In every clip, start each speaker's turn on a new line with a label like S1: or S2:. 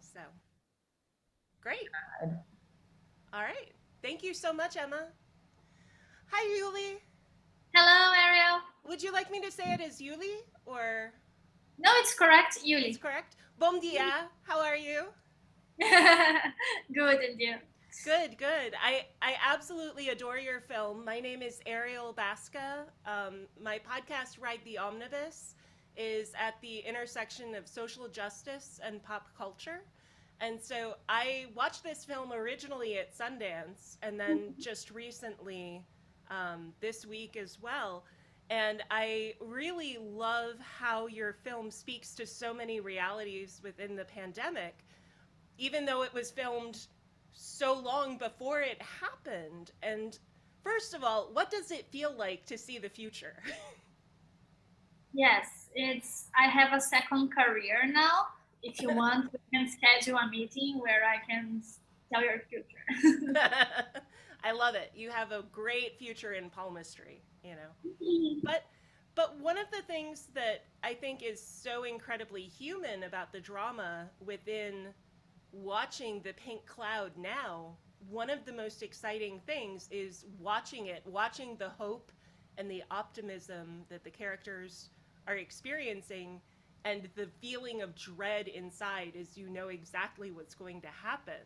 S1: So great. All right. Thank you so much, Emma. Hi, Yuli.
S2: Hello, Ariel.
S1: Would you like me to say it as Yuli or
S2: No, it's correct,
S1: it's
S2: Yuli.
S1: correct? Bom dia. How are you?
S2: Good, and you?
S1: Good, good. I absolutely adore your film. My name is Ariel Baska. My podcast, Ride the Omnibus, is at the intersection of social justice and pop culture. And so I watched this film originally at Sundance and then just recently this week as well. And I really love how your film speaks to so many realities within the pandemic, even though it was filmed so long before it happened. And first of all, what does it feel like to see the future?
S2: Yes, it's. I have a second career now. If you want, we can schedule a meeting where I can tell your future.
S1: I love it. You have a great future in palmistry, you know. But one of the things that I think is so incredibly human about the drama within watching the pink cloud now, one of the most exciting things is watching it, watching the hope and the optimism that the characters are experiencing, and the feeling of dread inside as you know exactly what's going to happen.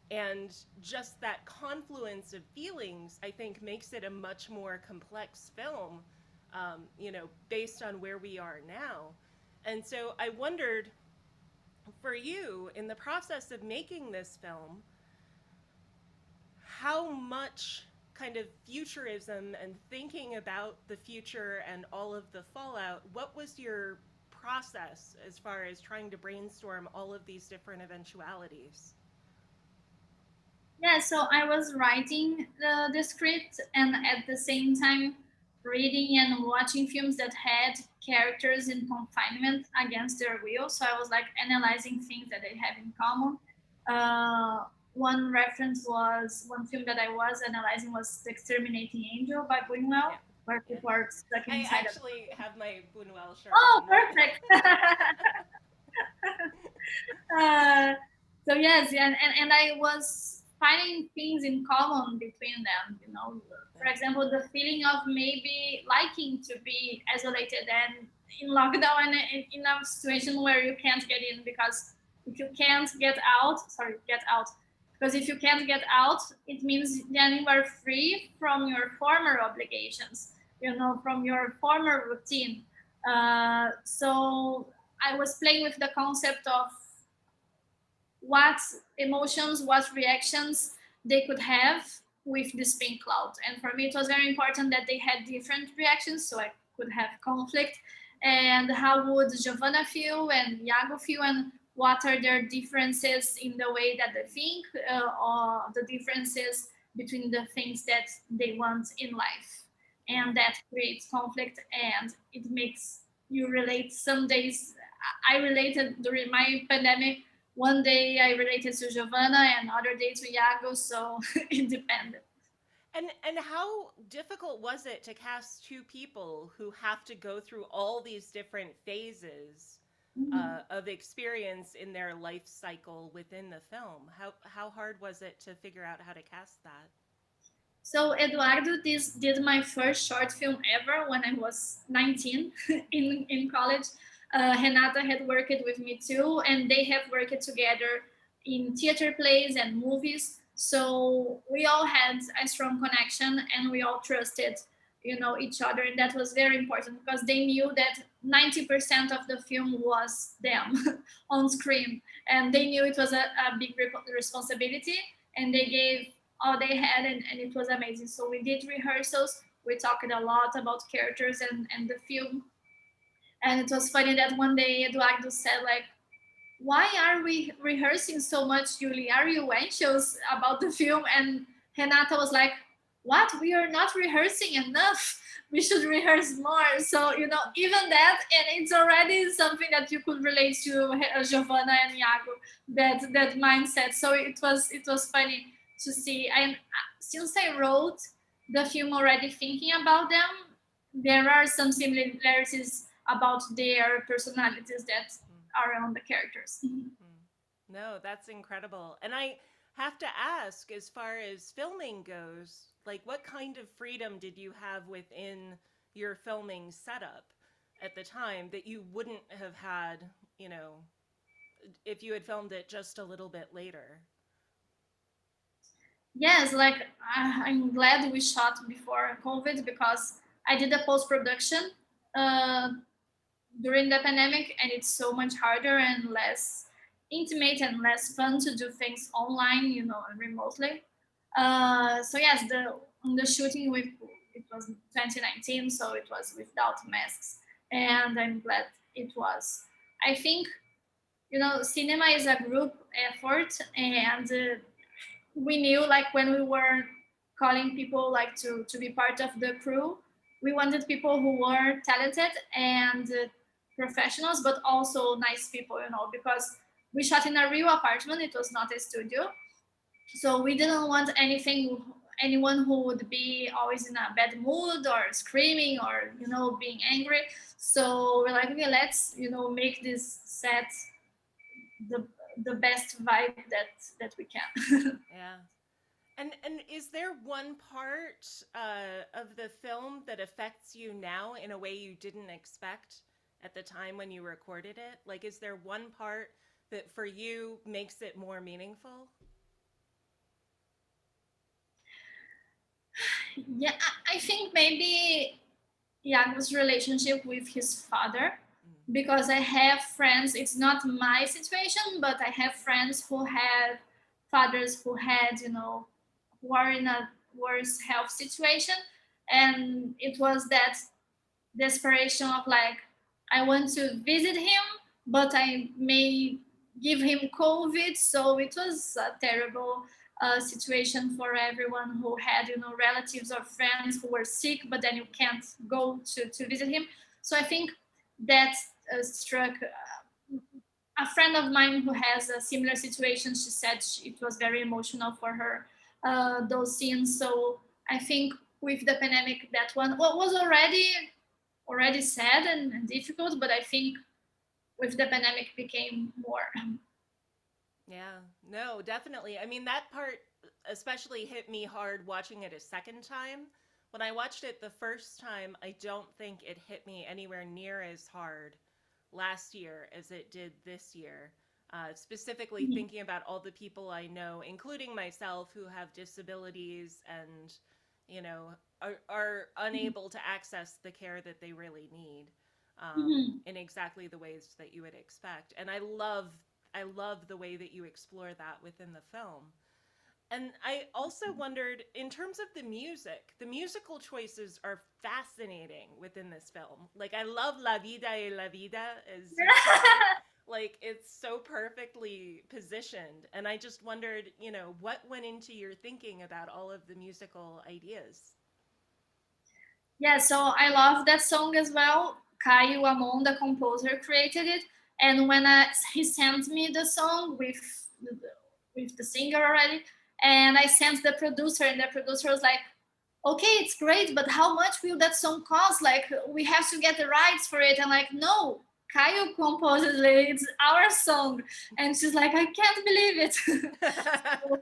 S1: And just that confluence of feelings, I think, makes it a much more complex film, based on where we are now. And so I wondered, for you, in the process of making this film, how much kind of futurism and thinking about the future and all of the fallout, what was your process as far as trying to brainstorm all of these different eventualities?
S2: Yeah, so I was writing the script and at the same time reading and watching films that had characters in confinement against their will. So I was like analyzing things that they have in common. One reference was one film that I was analyzing was The Exterminating Angel by Buñuel,
S1: Yeah.
S2: where
S1: Yeah.
S2: people are stuck
S1: I
S2: inside of.
S1: actually have my Buñuel shirt
S2: Oh,
S1: on.
S2: perfect. uh, so yes, and I was finding things in common between them. For example, the feeling of maybe liking to be isolated and in lockdown and in a situation where you can't get in because if you can't get out, sorry, get out. Because if you can't get out, it means then you are free from your former obligations, from your former routine. So I was playing with the concept of what emotions, what reactions they could have with this pink cloud. And for me, it was very important that they had different reactions so I could have conflict. And how would Giovanna feel and Iago feel, and what are their differences in the way that they think, or the differences between the things that they want in life. And that creates conflict and it makes you relate. Some days I related during my pandemic, one day I related to Giovanna and other day to Iago, so it depended.
S1: And how difficult was it to cast two people who have to go through all these different phases of experience in their life cycle within the film? How hard was it to figure out how to cast that?
S2: So Eduardo this did my first short film ever when I was 19 in college. Renata had worked with me too, and they have worked together in theater plays and movies. So we all had a strong connection, and we all trusted, each other, and that was very important because they knew that 90% of the film was them on screen, and they knew it was a big responsibility, and they gave all they had, and it was amazing. So we did rehearsals, we talked a lot about characters and the film, and it was funny that one day Eduardo said like, why are we rehearsing so much, Julie? Are you anxious about the film? And Renata was like, what? We are not rehearsing enough. We should rehearse more. So, even that, and it's already something that you could relate to Giovanna and Iago, that mindset. So it was funny to see. And since I wrote the film already thinking about them, there are some similarities about their personalities that
S1: Mm,
S2: are on the characters.
S1: mm. No, that's incredible. And I have to ask, as far as filming goes, like what kind of freedom did you have within your filming setup at the time that you wouldn't have had, you know, if you had filmed it just a little bit later?
S2: Yes, like I'm glad we shot before COVID because I did a post production uh, during the pandemic, and it's so much harder and less intimate and less fun to do things online, you know, and remotely. So yes, the shooting with it was 2019, so it was without masks, and I'm glad it was. I think you know cinema is a group effort, and we knew like when we were calling people like to be part of the crew, we wanted people who were talented and professionals, but also nice people, you know, because we shot in a real apartment. It was not a studio, so we didn't want anyone who would be always in a bad mood or screaming or you know being angry. So we're like, okay, let's you know make this set the the best vibe that we can.
S1: Yeah. And is there one part of the film that affects you now in a way you didn't expect at the time when you recorded it? Like, is there one part that for you makes it more meaningful?
S2: Yeah, I think maybe Iago's relationship with his father,
S1: Mm.
S2: because I have friends, it's not my situation, but I have friends who had fathers who had, you know, who are in a worse health situation. And it was that desperation of like, I want to visit him, but I may give him COVID. So it was a terrible situation for everyone who had, you know, relatives or friends who were sick, but then you can't go to visit him. So I think that struck a friend of mine who has a similar situation. She said it was very emotional for her, those scenes. So I think with the pandemic, that one was already sad and difficult, but I think with the pandemic became more.
S1: Yeah, no, definitely. I mean, that part especially hit me hard watching it a second time. When I watched it the first time, I don't think it hit me anywhere near as hard last year as it did this year. Specifically thinking about all the people I know, including myself, who have disabilities and, you know, are unable to access the care that they really need
S2: Mhm.
S1: in exactly the ways that you would expect. And I love the way that you explore that within the film. And I also wondered, in terms of the musical choices are fascinating within this film. Like, I love La Vida y La Vida, as you say. Like, it's so perfectly positioned. And I just wondered, you know, what went into your thinking about all of the musical ideas?
S2: Yeah, so I love that song as well. Caio Amon, the composer, created it, and when he sent me the song with the singer already, and I sent the producer, and the producer was like, "Okay, it's great, but how much will that song cost? Like, we have to get the rights for it." I'm like, "No, Caio composed it. It's our song," and she's like, "I can't believe it." So,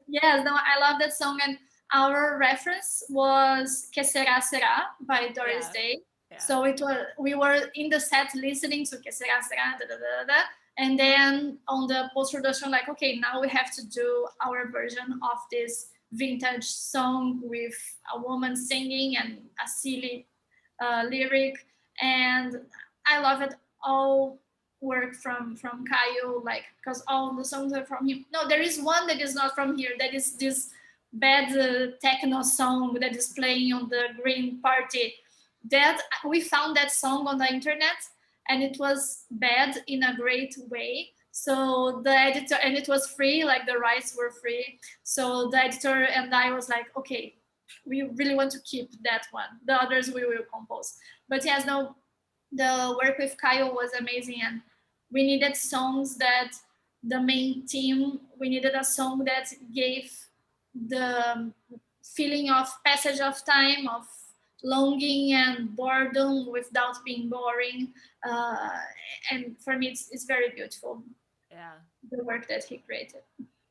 S2: yes, no, I love that song, and our reference was Que Será Será by Doris
S1: Yeah,
S2: Day.
S1: yeah.
S2: So it was we were in the set listening to Que Será Será, da, da, da, da, and then on the post production, like, okay, now we have to do our version of this vintage song with a woman singing and a silly lyric, and I love it all work from Caio, like because all the songs are from him. No, there is one that is not from here. That is this bad techno song that is playing on the Green Party. That we found that song on the internet, and it was bad in a great way. So the editor, and it was free, like the rights were free. So the editor and I was like, okay, we really want to keep that one. The others we will compose. But yes, no, the work with Kyle was amazing, and we needed songs that the main team. We needed a song that gave the feeling of passage of time, of longing and boredom without being boring. Uh, and for me, it's very beautiful.
S1: Yeah.
S2: the work that he created.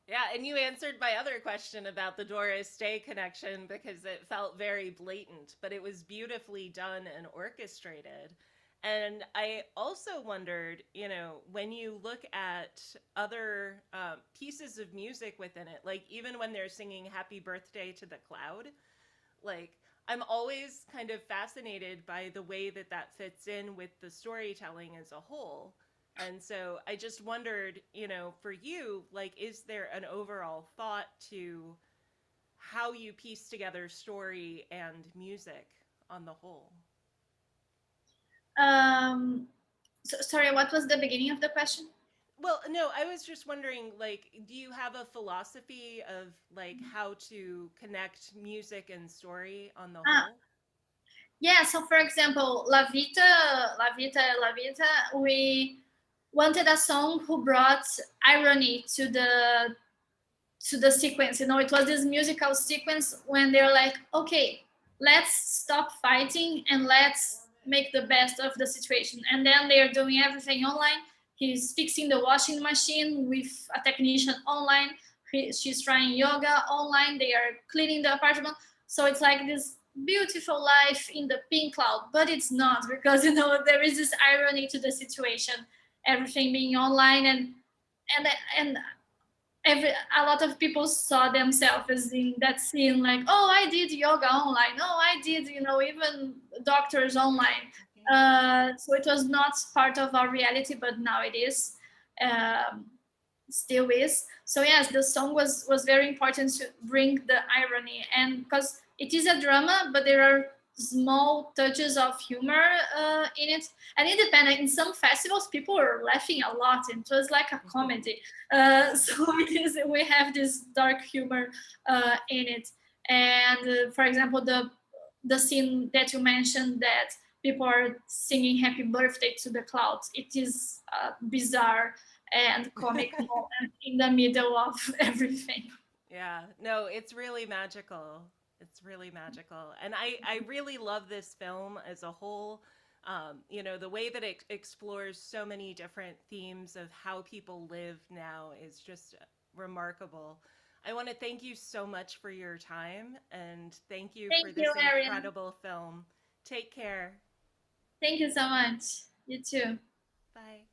S1: Yeah, and you answered my other question about the Doris Day connection because it felt very blatant, but it was beautifully done and orchestrated. And I also wondered, when you look at other pieces of music within it, like even when they're singing Happy Birthday to the Cloud, like I'm always kind of fascinated by the way that that fits in with the storytelling as a whole. And so I just wondered, for you, like, is there an overall thought to how you piece together story and music on the whole?
S2: Sorry, what was the beginning of the question?
S1: Well, no, I was just wondering, like, do you have a philosophy of like how to connect music and story on the
S2: Ah,
S1: whole?
S2: yeah. So, for example, La Vita, we wanted a song who brought irony to the sequence. You know, it was this musical sequence when they're like, okay, let's stop fighting and let's make the best of the situation. And then they're doing everything online. He's fixing the washing machine with a technician online. She's trying yoga online. They are cleaning the apartment. So it's like this beautiful life in the pink cloud, but it's not, because there is this irony to the situation, everything being online. And and every a lot of people saw themselves in that scene, like, oh, I did yoga online, oh, I did, even doctors online. So it was not part of our reality, but now it is, um, still is. So yes, the song was very important to bring the irony, and because it is a drama, but there are small touches of humor in it. And it depended, in some festivals people were laughing a lot, and it was like a comedy. So it is, we have this dark humor in it. And for example, the scene that you mentioned, that people are singing happy birthday to the clouds, it is bizarre and comic moment in the middle of everything.
S1: Yeah, no, it's really magical. It's really magical. And I really love this film as a whole. The way that it explores so many different themes of how people live now is just remarkable. I want to thank you so much for your time and thank you for
S2: Thank you,
S1: this
S2: Ariel.
S1: incredible film. Take care.
S2: Thank you so much. You too.
S1: Bye.